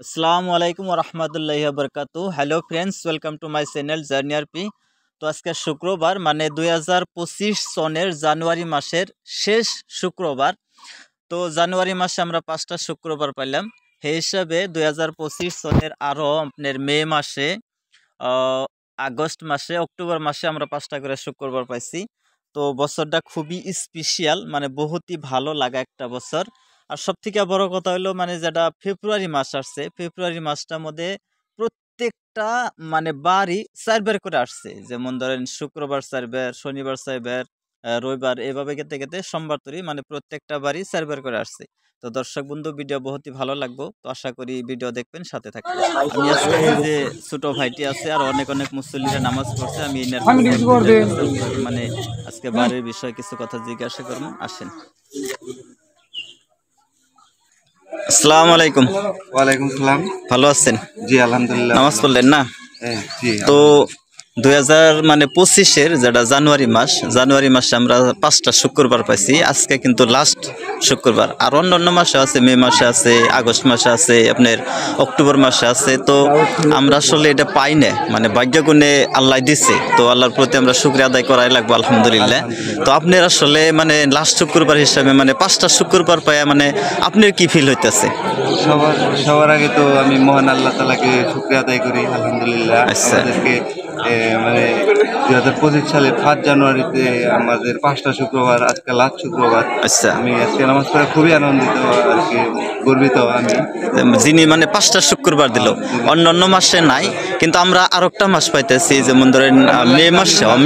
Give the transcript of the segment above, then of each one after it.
আসসালামু আলাইকুম রহমতুল্লাহি বরকাতু। Hello friends, welcome to my channel journey RP. তো আজকে শুক্রবার মানে 2025 সনের জানুয়ারি মাসের শেষ শুক্রবার। তো জানুয়ারি মাসে আমরা 5টা শুক্রবার পাইলাম। সেই হিসাবে 2025 সনের আরও আপনার মে মাসে, আগস্ট মাসে, অক্টোবর মাসে আমরা 5টা করে শুক্রবার পাইছি। তো বছরটা খুবই স্পেশাল, মানে বহুতই ভালো লাগা একটা বছর। আর সব থেকে বড় কথা হলো মানে যেটা ফেব্রুয়ারি মাস আসছে, ফেব্রুয়ারি মাসটার মধ্যে প্রত্যেকটা মানে বারই 4বার করে আসছে। যেমন ধরেন শুক্রবার 4বার, শনিবার 4বার, রবিবার, এভাবে গেতে গেতে সোমবার তরি মানে প্রত্যেকটা বারই 4বার করে আসছে। তো দর্শক বন্ধু, ভিডিও বহুতই ভালো লাগবো, তো আশা করি ভিডিও দেখবেন, সাথে থাকবেন। আমি আজকে এই যে ছোট ভাইটি আছে আর অনেক অনেক মুসল্লিরা নামাজ পড়ছে, আমি এনার মানে আজকে বাড়ির বিষয়ে কিছু কথা জিজ্ঞাসা করবো, আসেন। আসসালামু আলাইকুম। ওয়ালাইকুম সালাম। ভালো আছেন? জি আলহামদুলিল্লাহ। নামাজ পড়লেন না? জি। তো 2025-এর যেটা জানুয়ারি মাসে আমরা 5টা শুক্রবার পাইছি। আজকে কিন্তু লাস্ট শুক্রবার। আর অন্য মাসে আছে, মে মাসে আছে, আগস্ট মাসে আছে, আপনার অক্টোবর মাসে আছে। তো আমরা আসলে এটা পাই না, মানে ভাগ্যগুণে আল্লাহ দিছে, তো আল্লাহর প্রতি আমরা শুকরিয়া আদায় করাই লাগবো, আলহামদুলিল্লাহ। তো আপনার আসলে মানে লাস্ট শুক্রবার হিসাবে মানে 5টা শুক্রবার পাইয়া মানে আপনার কি ফিল হইতেছে? সবার আগে তো আমি মহান আল্লাহ তাআলাকে শুকরিয়া আদায় করি, আলহামদুলিল্লাহ। আচ্ছা। আমাদেরকে মানে 2025 সালে 5 জানুয়ারিতে আমাদের 5টা শুক্রবার, আজকে লাস্ট শুক্রবার। আচ্ছা। আমি আজকে নামাজ পড়ে খুবই আনন্দিত আর কি, গর্বিত আমি। যিনি মানে 5টা শুক্রবার দিল, অন্য মাসে নাই, কিন্তু আমরা আর একটা মাস পাইতেছি। যেমন ধরেন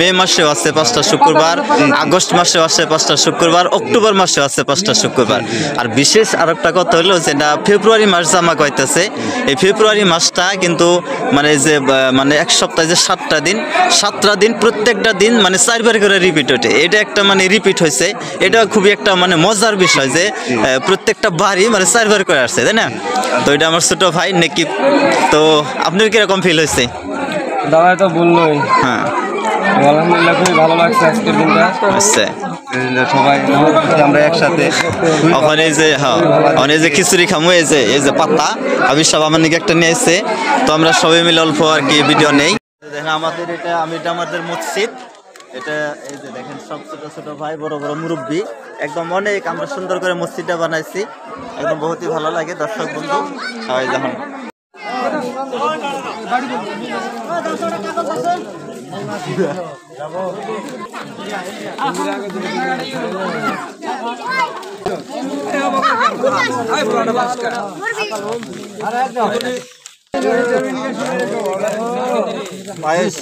মে মাসেও আছে 5টা শুক্রবার, আগস্ট মাসেও আছে 5টা শুক্রবার, অক্টোবর মাসেও আছে 5টা শুক্রবার। আর বিশেষ আর একটা কথা হলো যেটা ফেব্রুয়ারি মাস জামা কইতেছে, এই ফেব্রুয়ারি মাসটা কিন্তু মানে যে মানে এক সপ্তাহে যে 7টা দিন প্রত্যেকটা দিন মানে 4বার করে রিপিট হচ্ছে। এটা একটা মানে রিপিট হয়েছে, এটা খুবই একটা মানে মজার বিষয় যে প্রত্যেকটা বারই মানে 4বার করে আসছে, তাই না? তো এটা আমার ছোট ভাই নেকি। তো আপনার কিরকম ফিল হয়েছে? দাদা তো বললোই। হ্যাঁ, আলহামদুলিল্লাহ খুবই ভালো লাগছে আজকের দিনটা। আচ্ছা। সবাই আমরা একসাথে ওখানে যে ওখানে যে খিচুড়ি খামো, এই যে পাতা আমি সব আমার নিকে একটা নিয়ে এসে, তো আমরা সবাই মিলে অল্প আর কি ভিডিও নেই। দেখেন আমাদের এটা আমাদের মসজিদ। এটা এই যে দেখেন সব ছোট ছোট ভাই, বড় বড় মুরব্বী, একদম অনেক আমরা সুন্দর করে মসজিদটা বানাইছি, একদম বহুতই ভালো লাগে। দর্শক বন্ধু সবাই যখন পায়েস